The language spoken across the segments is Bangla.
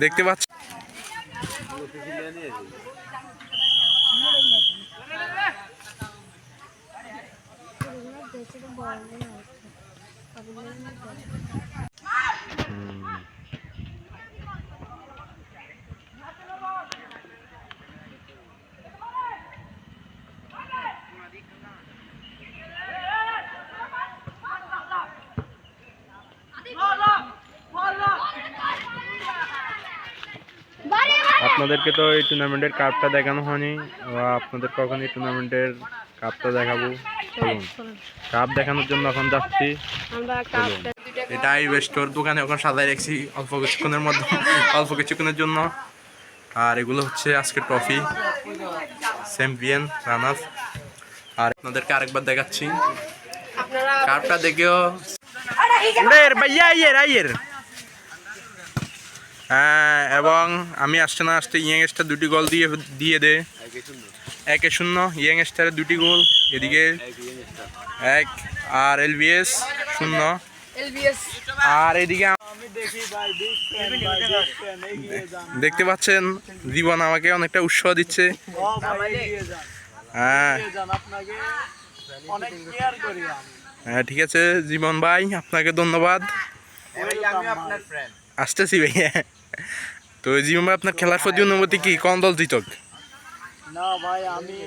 দেখতে পাচ্ছি আপনাদেরকে তো এই টুর্নামেন্টের কাপটা দেখানো হয়নি, আপনাদের কখন এই টুর্নামেন্টের কাপটা দেখাবো। কাপ দেখানোর জন্য এখন যাচ্ছি। এটা ইনভেস্টর দোকানে ওখানে সাজায় রাখছি অল্প কিছুক্ষণের জন্য। আর এগুলো হচ্ছে আজকে ট্রফি, চ্যাম্পিয়ন, রানার। আর আপনাদেরকে আরেকবার দেখাচ্ছি কাপটা দেখেও। হ্যাঁ, এবং আমি আসতে না আসতে ইয়ংস্টার 2টি গোল দিয়ে দে 1-0। ইয়ংস্টারের 2টি গোল, এদিকে 1 আর এলবিএস 0। আর এদিকে দেখতে পাচ্ছেন জীবন আমাকে অনেকটা উৎসাহ দিচ্ছে। হ্যাঁ হ্যাঁ, ঠিক আছে জীবন ভাই, আপনাকে ধন্যবাদ। আসতেছি ভাইয়া। তো জীবন ভাই, আপনার খেলার প্রতি অনুভূতি কি? কোন দল জিতক? না ভাই, আমি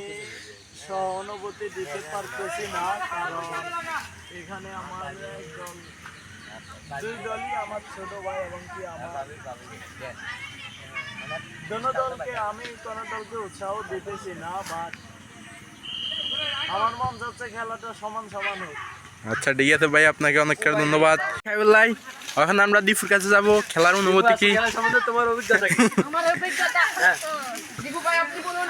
সহানুভূতি দিতে পারতেছি না, কারণ এখানে আমার দুই দলই আমার ছোট ভাই, এবং কি আমার দলকে আমি কোনো দলকে উৎসাহ দিতেছি না, বাট আমার মন যাচ্ছে খেলাটা সমান সমান হোক। আচ্ছা ঠিক আছে ভাই, আপনাকে অনেক ধন্যবাদ। এখন আমরা দীপুর কাছে যাব। খেলার অনুভূতি কি? তোমার অভিজ্ঞতা কি? আমার অভিজ্ঞতা দীপু ভাই, আপনি বলুন।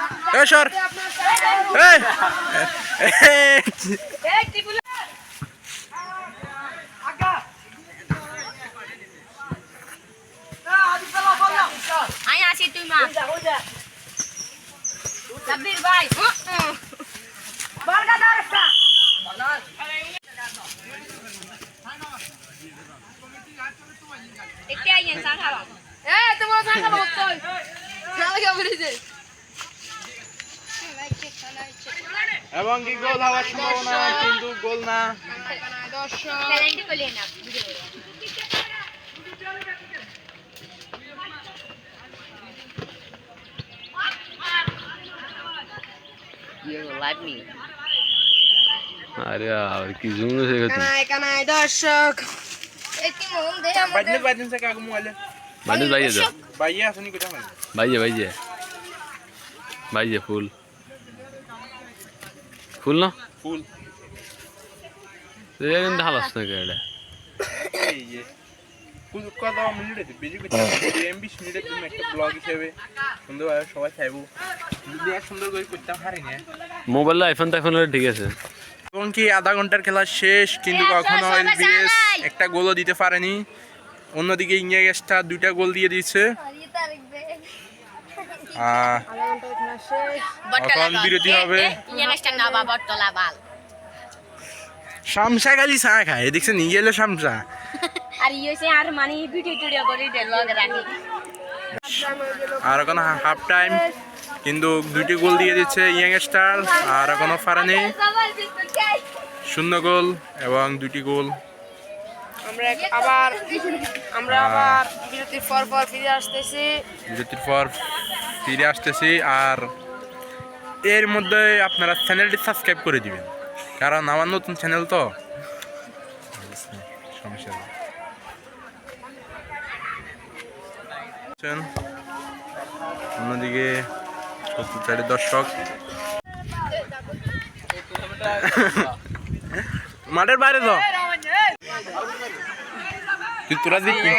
আই আসি তুই মা সাব্বির ভাই বলগা দারস্তা একটে আইন সাখাবা তোমার সাখাবা কই নালে বলিছে এবং কি গোল হওয়ার সম্ভাবনা, কিন্তু গোল না। দর্শক প্যারেন্টি কইলেন না अरे यार की जूम से কানাই দর্শক একটি মন দে আমাদের বাইদিন से कागो मोबाइल मानुस भाई है भाई আসুনি কোথা মানে भाई है फुल फुल ना ফুল ये কিন্তু হালাস না কেডা এই যে ফুল কত মিনিটে বেশি বেশি 20 মিনিটের জন্য একটা ব্লগ হিসেবে সুন্দরভাবে সবাই চাইবো, যদি এক সুন্দর করে করতে পারি না। মোবাইল আইফোন হলে ঠিক আছে। এবং কি আধা ঘন্টার খেলা শেষ, কিন্তু কখনো এলবিএস একটা গোলও দিতে পারেনি। অন্যদিকে ইংলিশটা 2টা গোল দিয়ে দিয়েছে। এখন বিরতি হবে। শামসা খালি চা খায়, দেখছে নিয়ে গেল শামসা। আর এখন হাফ টাইম, কিন্তু 2টি গোল দিয়ে দিচ্ছে ইয়ংস্টার, আর এখনো পারেনি। 0 গোল এবং 2টি গোল। আমরা আবার বিরতির পর ফিরে আসতেছি। আর এর মধ্যে আপনারা চ্যানেলটি সাবস্ক্রাইব করে দিবেন, কারণ আমার নতুন চ্যানেল তো সমস্যা নেই। অন্যদিকে দর্শক মাঠের বাইরে তো তুই তোরা দেখবি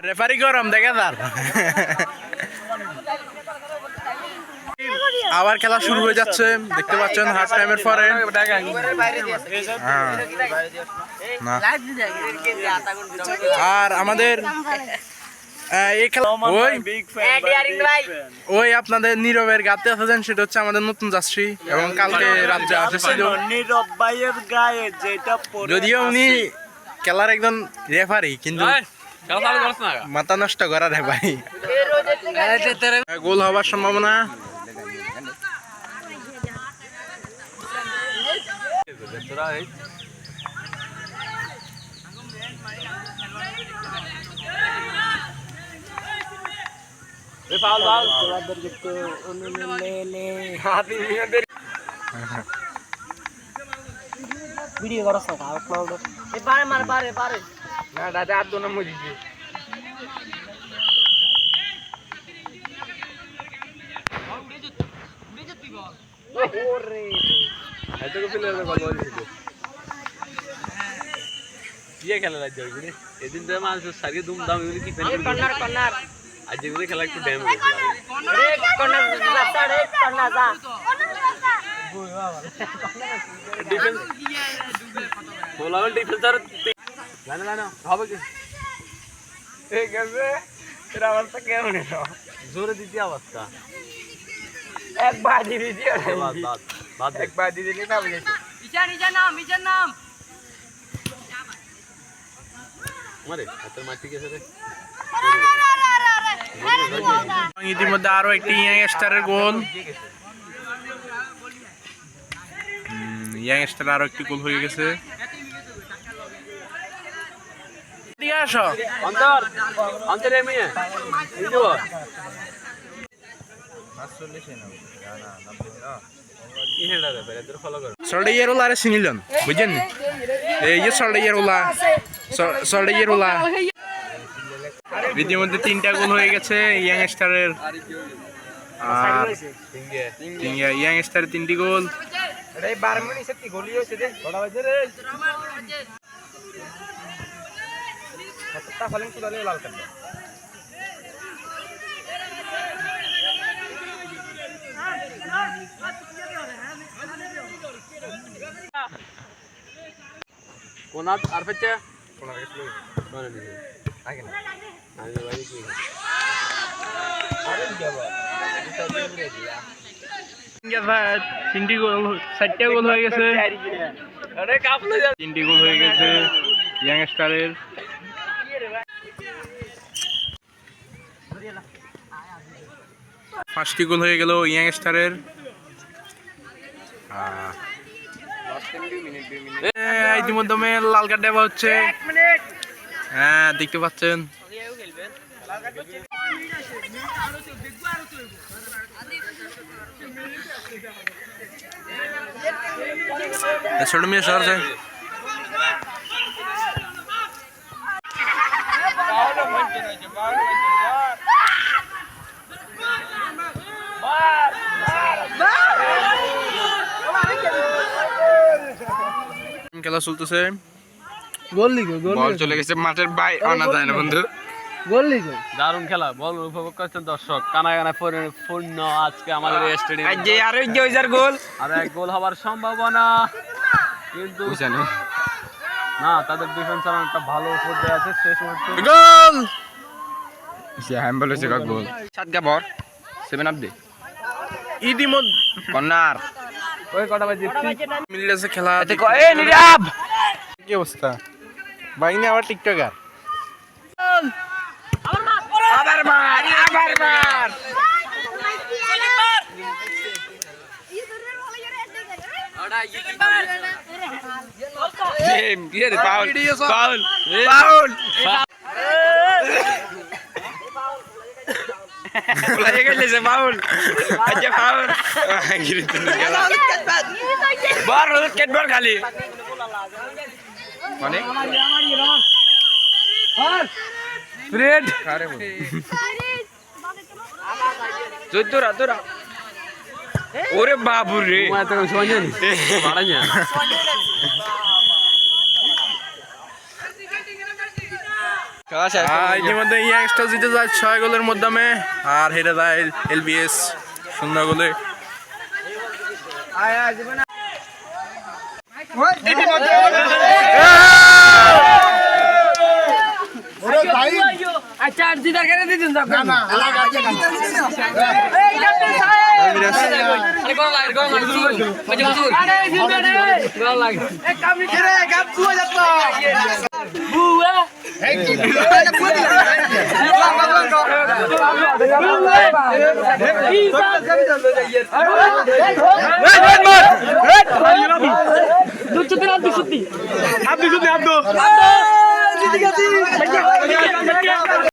রেফারি গরম দেখে তার। আবার খেলা শুরু হয়ে যাচ্ছে, দেখতে পাচ্ছেন হাফ টাইমের পরে। আর আমাদের এই খেলা ওই বিগ ফ্যান ওই আপনাদের নীরবের গাতে আছেন, সেটা হচ্ছে আমাদের নতুন যাত্রী এবং কালকে রাত্রে আসছিল। নীরব ভাইয়ের গায়ে যেটা পড়ে যদিও উনি খেলার একজন রেফারি, কিন্তু মাথা নষ্ট করা রেফারি। গোল হবার সম্ভাবনা। ভিডিও করছ না আপলোড এ পারে পারে না দাদা আর দোনো মুজিছে ওরে এতকে ফেলে গেল বল বলছিল কি খেলা লাগছে ওইগুলো এদিন তো মানুষ সারিয়ে ধুমধাম এগুলো কি ফেলে কর্নার কর্নার আজ যেগুলো খেলা একটু ড্যাম রে কর্নার রাস্তা রে কর্নার যা ডিফেন্স বলা হল ডিফেন্সার জানা জানা হবে কি ঠিক আছে এর অবস্থা কেমন হলো জোরে দিতে অবস্থা একবার দিবি দিও বাদ একবার দিয়ে দিলে না বুঝেছি নিচের নাম মারে হাতের মার ঠিক আছে রে ইতিমধ্যে আরো একটি ইয়াংস্টারের গোল, ইয়াংস্টার আরো একটি গোল হয়ে গেছে। এদিকে আসো অন্তর অন্তর এমিয়ে এই দেবো সল্ডাইয়ের ওলা আরে চিনিলেন বুঝছেন, এই যে সল্ডাইয়ের ওলা সল্ডাইয়ের ওলা। ইতিমধ্যে 3টা গোল হয়ে গেছে ইয়াংস্টারের, আর ইয়াংস্টারের 3টি গোল। কোনাত আর ফেচে কোনার গেছিল কোনা দিছে আগে না আমি ভাই কি আরে যাব ইংগা ভাই 3টি গোল 4টা গোল হয়ে গেছে। আরে কাপলে 3টি গোল হয়ে গেছে ইয়াংস্টারের। পাঁচটি গোল হয়ে গেল ইয়াংস্টারের। ইতিমধ্যে লাল কার্ড দেওয়া হচ্ছে, হ্যাঁ দেখতে পাচ্ছেন। ছোট মেয়ে শহর যায় খেলা চলতেছে, গোল লিগো বল চলে গেছে মাঠের বাইরে, আনা যায় না বন্ধু। গোল লিগো দারুণ খেলা, বল উপভোগ করছেন দর্শক, কানায় কানায় পূর্ণ আজকে আমাদের স্টেডিয়াম। আজ যে আরো জয়জার গোল আর এক গোল হওয়ার সম্ভাবনা, কিন্তু না তাদের ডিফেন্স একটা ভালো পর্যায়ে আছে। শেষ মুহূর্তে গোল সে হ্যাম বলেছে কা গোল 7 গা বর 7 আপ দে ইতিমধ্যে কর্নার ওই কটা বাজে মিললেছে খেলা। এ নিরাব কি অবস্থা বাইনে আবার টিকটকার আবার মার পাউল পাউল লাগে গেছে পাউল আচ্ছা পাউল বার রোদ কেটবার খালি মানে ফ্রেড আরে জোরা জোরা ওরে বাবু রে ইতিমধ্যে ইয়াংস্টার জিতে যায় 6 গোলের মাধ্যমে, আর হেরে যায় এলবিএস 0 গোলে। আচ্ছা জিদার কেন দিতেন না না